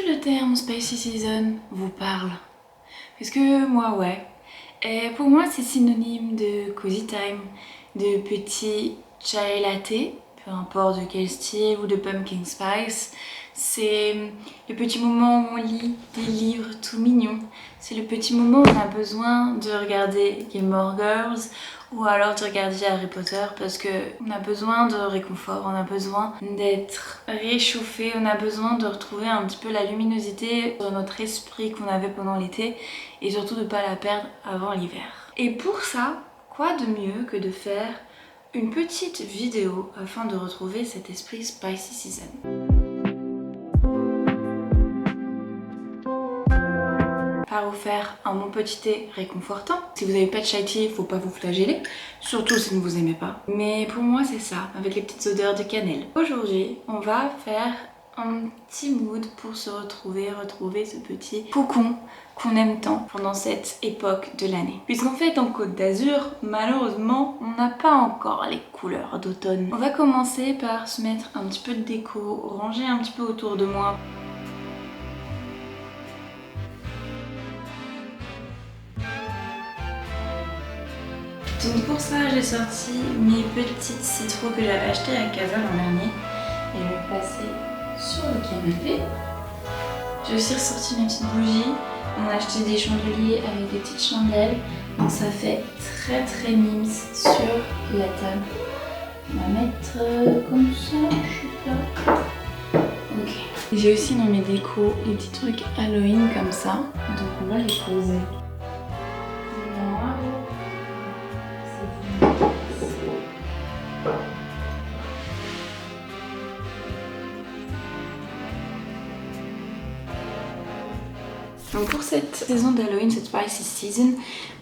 le terme Spicy Season vous parle? Parce que moi, ouais. Et pour moi, c'est synonyme de cozy time, de petit chai latte, peu importe de quel style, ou de pumpkin spice. C'est le petit moment où on lit des livres tout mignons. C'est le petit moment où on a besoin de regarder Gilmore Girls ou alors de regarder Harry Potter parce qu'on a besoin de réconfort, on a besoin d'être réchauffé, on a besoin de retrouver un petit peu la luminosité dans notre esprit qu'on avait pendant l'été et surtout de ne pas la perdre avant l'hiver. Et pour ça, quoi de mieux que de faire une petite vidéo afin de retrouver cet esprit Spicy Season. Par vous faire un bon petit thé réconfortant. Si vous n'avez pas de chai tea, faut pas vous flageller, surtout si vous ne vous aimez pas. Mais pour moi c'est ça, avec les petites odeurs de cannelle. Aujourd'hui, on va faire un petit mood pour se retrouver ce petit cocon qu'on aime tant pendant cette époque de l'année. Puisqu'en fait en Côte d'Azur, malheureusement, on n'a pas encore les couleurs d'automne. On va commencer par se mettre un petit peu de déco, ranger un petit peu autour de moi. Donc pour ça, j'ai sorti mes petites citrouilles que j'avais achetées à Casa l'an dernier et je vais passer sur le canapé. J'ai aussi ressorti mes petites bougies. On a acheté des chandeliers avec des petites chandelles, donc ça fait très mimes sur la table. On va mettre comme ça, je là. Ok. J'ai aussi dans mes décos les petits trucs Halloween comme ça, donc on va les poser. Donc pour cette saison d'Halloween, cette Spicy Season,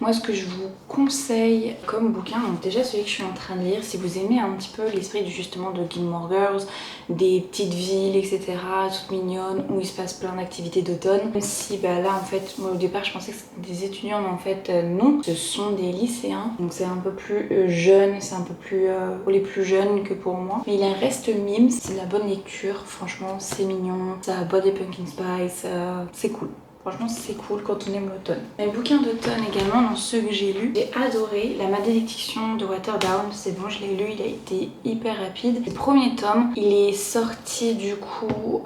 moi ce que je vous conseille comme bouquin, donc déjà celui que je suis en train de lire, si vous aimez un petit peu l'esprit justement de Gilmore Girls, des petites villes, etc., toutes mignonnes, où il se passe plein d'activités d'automne. Même si bah là en fait, moi au départ je pensais que c'était des étudiants, mais en fait non, ce sont des lycéens. Donc c'est un peu plus jeune, c'est un peu plus pour les plus jeunes que pour moi. Mais il en reste mime, c'est de la bonne lecture, franchement c'est mignon, ça boit des pumpkin spice, c'est cool. Franchement c'est cool quand on aime l'automne. Les bouquins d'automne également, dans ceux que j'ai lus, j'ai adoré La Malédiction de Waterdown. C'est bon, je l'ai lu, il a été hyper rapide. Le premier tome, il est sorti du coup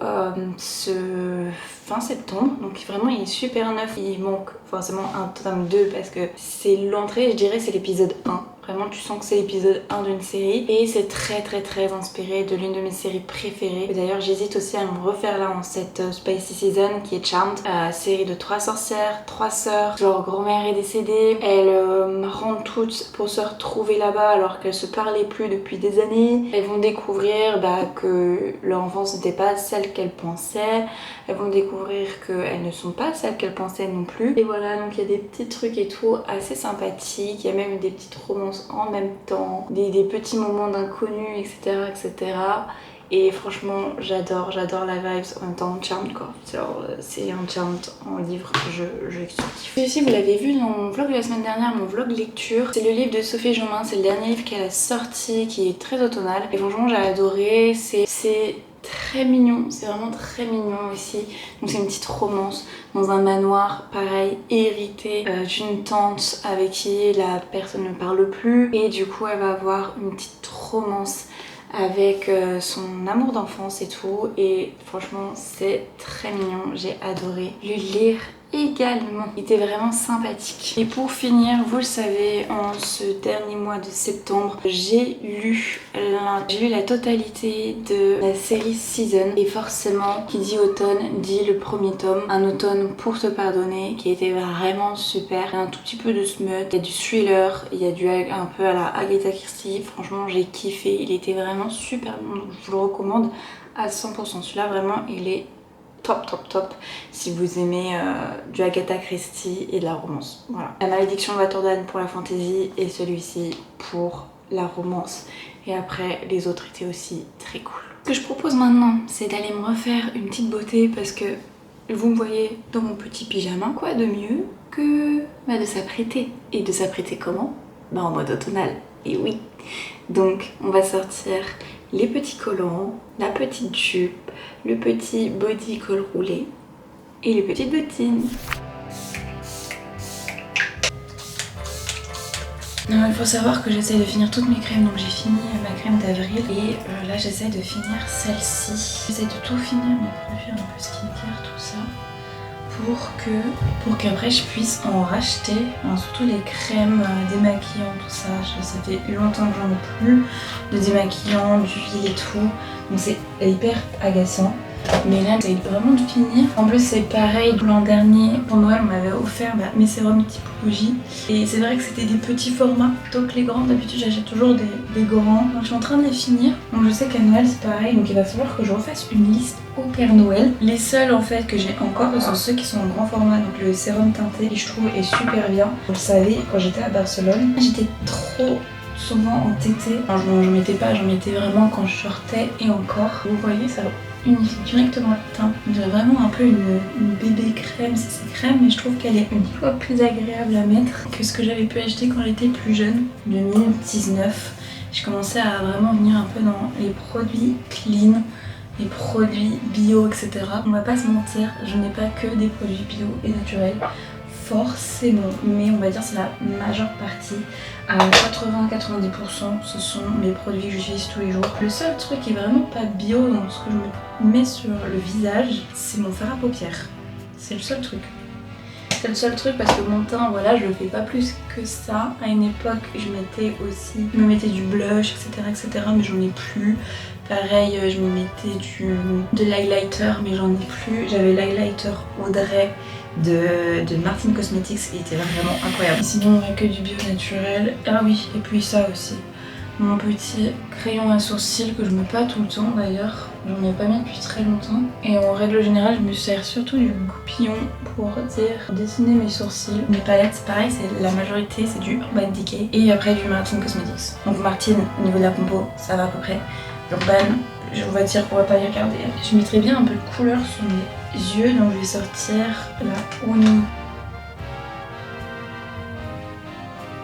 ce fin septembre, donc vraiment il est super neuf. Il manque forcément un tome 2 parce que c'est l'entrée, je dirais c'est l'épisode 1. Vraiment tu sens que c'est l'épisode 1 d'une série et c'est très inspiré de l'une de mes séries préférées. D'ailleurs j'hésite aussi à me refaire là en cette Spicy Season qui est Charmed, série de 3 sorcières, 3 sœurs, leur grand-mère est décédée, elles rentrent toutes pour se retrouver là-bas alors qu'elles se parlaient plus depuis des années. Elles vont découvrir que leur enfance n'était pas celle qu'elles pensaient, elles vont découvrir qu'elles ne sont pas celles qu'elles pensaient non plus. Et voilà, donc il y a des petits trucs et tout assez sympathiques, il y a même des petites romances en même temps, des petits moments d'inconnu, etc. Et franchement, j'adore la vibes en même temps Charmed quoi. C'est un Charmed en livre, je kiffe. Et aussi, vous l'avez vu dans mon vlog de la semaine dernière, mon vlog lecture, c'est le livre de Sophie Jomain, c'est le dernier livre qu'elle a sorti qui est très automnal. Et franchement, j'ai adoré, c'est très mignon, c'est vraiment très mignon aussi. Donc c'est une petite romance dans un manoir, pareil, hérité d'une tante avec qui la personne ne parle plus. Et du coup, elle va avoir une petite romance avec son amour d'enfance et tout. Et franchement, c'est très mignon, j'ai adoré le lire également. Il était vraiment sympathique. Et pour finir, vous le savez, en ce dernier mois de septembre, j'ai lu la totalité de la série Season. Et forcément, qui dit automne, dit le premier tome, Un automne pour se pardonner, qui était vraiment super. Il y a un tout petit peu de smut, il y a du thriller, il y a du un peu à la Agatha Christie. Franchement, j'ai kiffé. Il était vraiment super bon, donc je vous le recommande à 100%. Celui-là, vraiment, il est top si vous aimez du Agatha Christie et de la romance. Voilà. La Malédiction de Waterdown pour la fantasy et celui-ci pour la romance. Et après, les autres étaient aussi très cool. Ce que je propose maintenant, c'est d'aller me refaire une petite beauté parce que vous me voyez dans mon petit pyjama. Quoi de mieux que de s'apprêter. Et de s'apprêter comment? En mode automnal. Et oui. Donc, on va sortir les petits collants, la petite jupe, le petit body col roulé. et les petites bottines. Non, il faut savoir que j'essaie de finir toutes mes crèmes, donc j'ai fini ma crème d'avril et là j'essaie de finir celle-ci. J'essaie de tout finir, mes produits un peu skincare, tout ça, pour qu'après je puisse en racheter, hein, surtout les crèmes démaquillantes, tout ça. Ça fait longtemps que j'en ai plus de démaquillants, d'huile et tout, donc c'est hyper agaçant. Mais là j'essaie vraiment de finir. En plus c'est pareil, l'an dernier pour Noël on m'avait offert mes sérums typologie. Et c'est vrai que c'était des petits formats plutôt que les grands. D'habitude j'achète toujours des grands. Donc je suis en train de les finir. Donc je sais qu'à Noël c'est pareil. Donc il va falloir que je refasse une liste au Père Noël. Les seuls en fait que j'ai encore ce sont ceux qui sont en grand format. Donc le sérum teinté qui je trouve est super bien. Vous le savez, quand j'étais à Barcelone, j'étais trop souvent entêtée. Enfin j'en mettais pas, j'en mettais vraiment quand je sortais et encore. Vous voyez ça unifie directement le teint. On dirait vraiment un peu une bébé crème, c'est crème, mais je trouve qu'elle est une fois plus agréable à mettre que ce que j'avais pu acheter quand j'étais plus jeune. 2019, j'ai commencé à vraiment venir un peu dans les produits clean, les produits bio, etc. On va pas se mentir, je n'ai pas que des produits bio et naturels. Forcément, mais on va dire c'est la majeure partie, à 80-90% ce sont mes produits que j'utilise tous les jours. Le seul truc qui est vraiment pas bio dans ce que je me mets sur le visage, c'est mon fard à paupières. C'est le seul truc. C'est le seul truc parce que mon teint, voilà, je le fais pas plus que ça. À une époque, je me mettais du blush, etc., mais j'en ai plus. Pareil, je me mettais de l'highlighter, mais j'en ai plus. J'avais l'highlighter Audrey de Martin Cosmetics qui était vraiment incroyable. Sinon, on a que du bio naturel. Ah oui, et puis ça aussi. Mon petit crayon à sourcils que je mets pas tout le temps d'ailleurs. J'en ai pas mis depuis très longtemps. Et en règle générale, je me sers surtout du goupillon pour dessiner mes sourcils. Mes palettes, c'est pareil, c'est la majorité, c'est du Urban Decay. Et après du Martin Cosmetics. Donc Martin, au niveau de la compo, ça va à peu près. Urban, on va dire qu'on va pas y regarder. Je mettrais bien un peu de couleur sur mes yeux, donc je vais sortir la Uni.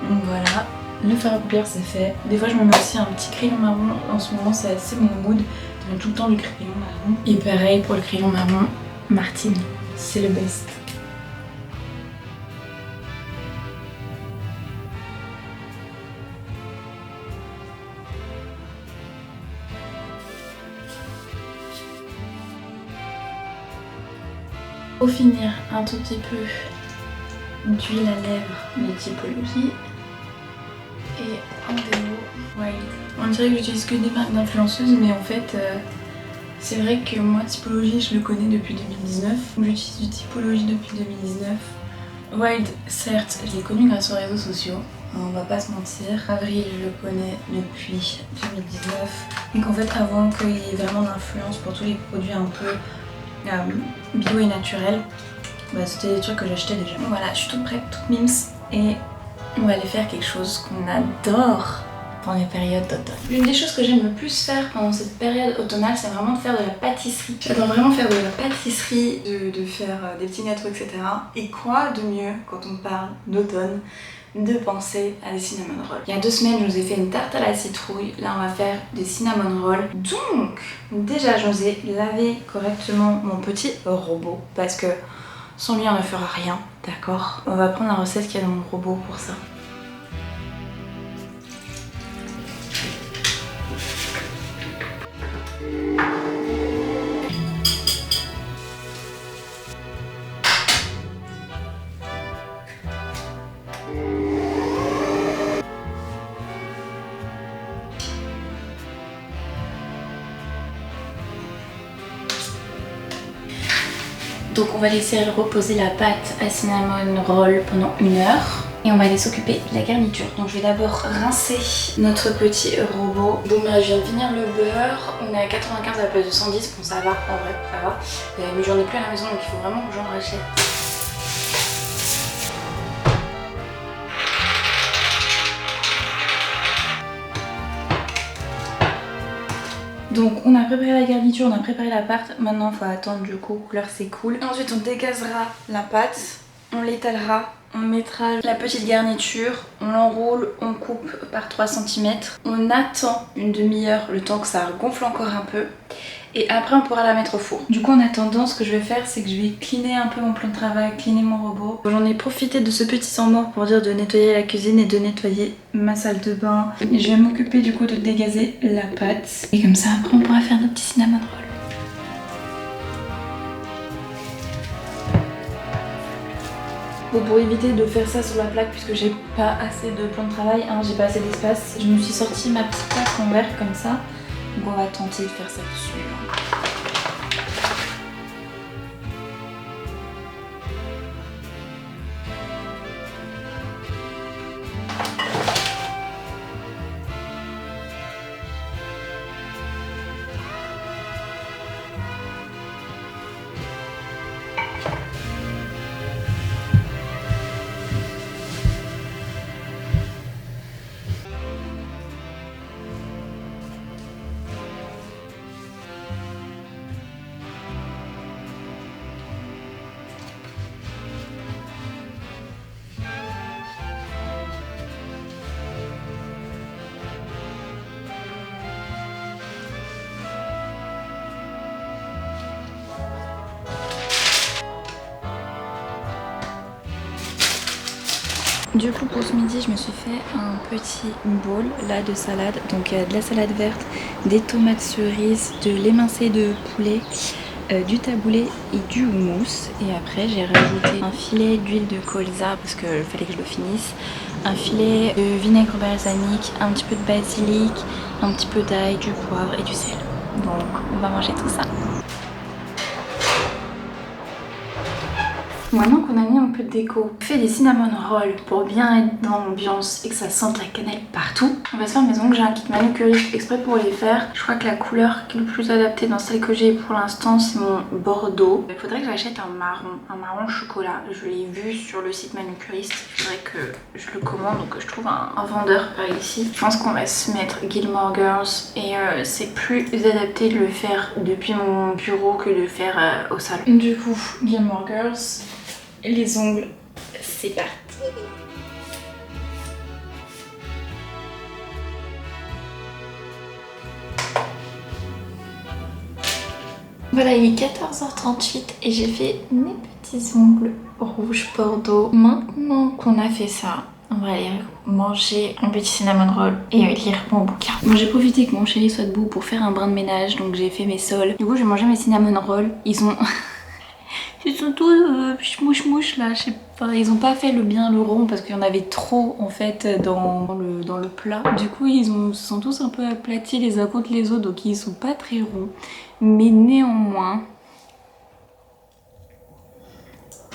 Donc voilà. Le fard à paupières c'est fait. Des fois je me mets aussi un petit crayon marron. En ce moment c'est assez mon mood de mettre tout le temps du crayon marron. Et pareil pour le crayon marron, Martine, c'est le best. Pour finir, un tout petit peu d'huile à lèvres de typologie. Et en déo, Wild. On dirait que j'utilise que des marques d'influenceuses, mais en fait, c'est vrai que moi, Typologie, je le connais depuis 2019. J'utilise du Typologie depuis 2019. Wild, certes, je l'ai connu grâce aux réseaux sociaux, on va pas se mentir. Avril, je le connais depuis 2019. Donc en fait, avant qu'il y ait vraiment d'influence pour tous les produits un peu bio et naturels, c'était des trucs que j'achetais déjà. Donc voilà, je suis toute prête, toute mims, et on va aller faire quelque chose qu'on adore pendant les périodes d'automne. L'une des choses que j'aime le plus faire pendant cette période automnale, c'est vraiment de faire de la pâtisserie. J'adore vraiment faire de la pâtisserie, de faire des petits gâteaux, etc. Et quoi de mieux quand on parle d'automne de penser à des cinnamon rolls. Il y a 2 semaines, je vous ai fait une tarte à la citrouille. Là, on va faire des cinnamon rolls. Donc, déjà, je vous ai lavé correctement mon petit robot parce que sans lui, on ne fera rien, d'accord? On va prendre la recette qu'il y a dans mon robot pour ça. Donc on va laisser reposer la pâte à cinnamon roll pendant 1 heure et on va aller s'occuper de la garniture. Donc je vais d'abord rincer notre petit robot. Bon bah je viens de finir le beurre, on est à 95 à la place de 110, bon ça va, en vrai ça va. Mais j'en ai plus à la maison donc il faut vraiment que j'en rachète. Donc on a préparé la garniture, on a préparé la pâte, maintenant il faut attendre du coup que l'heure s'écoule. Ensuite on dégazera la pâte, on l'étalera, on mettra la petite garniture, on l'enroule, on coupe par 3 cm. On attend une demi-heure, le temps que ça gonfle encore un peu. et après on pourra la mettre au four. Du coup en attendant, ce que je vais faire, c'est que je vais cleaner un peu mon plan de travail, cleaner mon robot. J'en ai profité de ce petit temps mort pour dire de nettoyer la cuisine et de nettoyer ma salle de bain. Et je vais m'occuper du coup de dégazer la pâte. Et comme ça après on pourra faire des petits cinnamon rolls. Bon, pour éviter de faire ça sur la plaque puisque j'ai pas assez de plan de travail, hein, j'ai pas assez d'espace, je me suis sorti ma petite plaque en verre comme ça. Donc on va tenter de faire ça dessus. Du coup pour ce midi je me suis fait un petit bowl là de salade, donc de la salade verte, des tomates cerises, de l'émincé de poulet, du taboulé et du houmous. Et après j'ai rajouté un filet d'huile de colza parce qu'il fallait que je le finisse, un filet de vinaigre balsamique, un petit peu de basilic, un petit peu d'ail, du poivre et du sel. Donc on va manger tout ça. Maintenant qu'on a mis un peu de déco, on fait des cinnamon rolls pour bien être dans l'ambiance et que ça sente la cannelle partout. On va se faire mes ongles, j'ai un kit manucuriste exprès pour les faire. Je crois que la couleur qui est le plus adaptée dans celle que j'ai pour l'instant c'est mon bordeaux. Il faudrait que j'achète un marron chocolat. Je l'ai vu sur le site manucuriste, il faudrait que je le commande, donc je trouve un vendeur par ici. Je pense qu'on va se mettre Gilmore Girls et c'est plus adapté de le faire depuis mon bureau que de le faire au salon. Du coup, Gilmore Girls. Les ongles, c'est parti. Voilà, il est 14h38 et j'ai fait mes petits ongles rouge bordeaux. Maintenant qu'on a fait ça, on va aller manger un petit cinnamon roll et lire mon bouquin. Bon, j'ai profité que mon chéri soit debout pour faire un brin de ménage, donc j'ai fait mes sols. Du coup, j'ai mangé mes cinnamon rolls. Ils sont tous mouche là, je sais pas, ils ont pas fait le bien le rond parce qu'il y en avait trop en fait dans le plat. Du coup ils se sont tous un peu aplatis les uns contre les autres, donc ils sont pas très ronds. Mais néanmoins,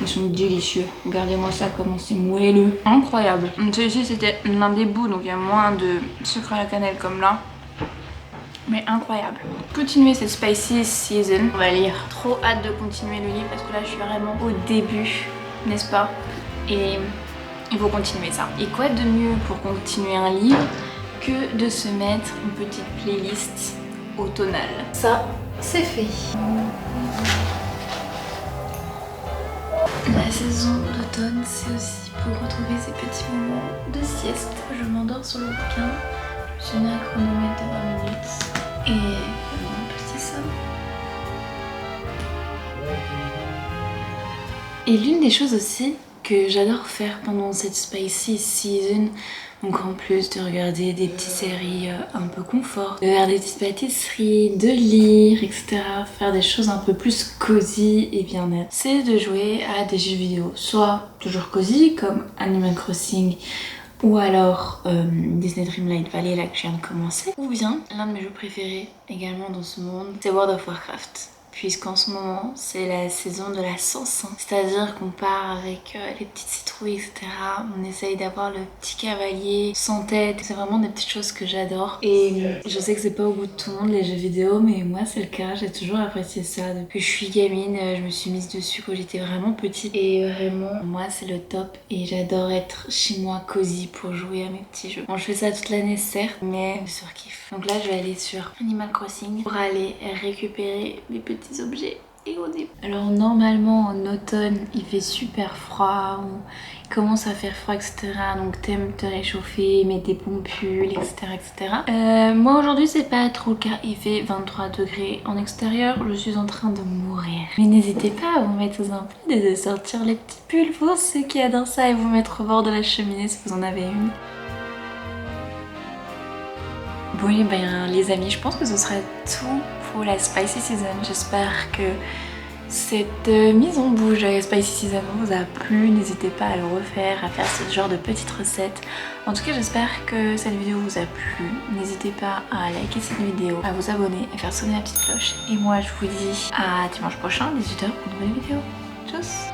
ils sont délicieux. Regardez-moi ça comment c'est moelleux. Incroyable. Celui-ci c'était l'un des bouts, donc il y a moins de sucre à la cannelle comme là. Mais incroyable. Continuer cette spicy season. On va lire. Trop hâte de continuer le livre parce que là je suis vraiment au début, n'est-ce pas? Et il faut continuer ça. Et quoi de mieux pour continuer un livre que de se mettre une petite playlist automnale. Ça, c'est fait. La saison d'automne, c'est aussi pour retrouver ces petits moments de sieste. Je m'endors sur le bouquin. Je suis mis un chronomètre de 20 minutes. Et mon petit somme. Et l'une des choses aussi que j'adore faire pendant cette spicy season, donc en plus de regarder des petites séries un peu confort, de faire des petites pâtisseries, de lire, etc., faire des choses un peu plus cosy et bien-être, c'est de jouer à des jeux vidéo, soit toujours cosy comme Animal Crossing, ou alors Disney Dreamlight Valley là que je viens de commencer, ou bien l'un de mes jeux préférés également dans ce monde, c'est World of Warcraft. Puisqu'en ce moment c'est la saison de la sauce, c'est-à-dire qu'on part avec les petites citrouilles, etc. On essaye d'avoir le petit cavalier sans tête, c'est vraiment des petites choses que j'adore. Et je sais que c'est pas au goût de tout le monde les jeux vidéo, mais moi c'est le cas, j'ai toujours apprécié ça. Depuis que je suis gamine, je me suis mise dessus quand j'étais vraiment petite. Et vraiment, moi c'est le top et j'adore être chez moi cosy pour jouer à mes petits jeux. Bon, je fais ça toute l'année certes, mais je surkiffe. Donc là je vais aller sur Animal Crossing pour aller récupérer mes petits objets et au début. Alors normalement en automne il fait super froid, il commence à faire froid etc. Donc t'aimes te réchauffer, mettre des bons pulls etc. Moi aujourd'hui c'est pas trop le cas, il fait 23 degrés en extérieur, je suis en train de mourir. Mais n'hésitez pas à vous mettre sous un plaid et de sortir les petits pulls pour ceux qui adorent ça et vous mettre au bord de la cheminée si vous en avez une. Bon et ben les amis, je pense que ce sera tout pour la Spicy Season. J'espère que cette mise en bouche de la Spicy Season vous a plu. N'hésitez pas à le refaire, à faire ce genre de petites recettes. En tout cas j'espère que cette vidéo vous a plu. N'hésitez pas à liker cette vidéo, à vous abonner, à faire sonner la petite cloche. Et moi je vous dis à dimanche prochain 18h pour une nouvelle vidéo. Tchuss!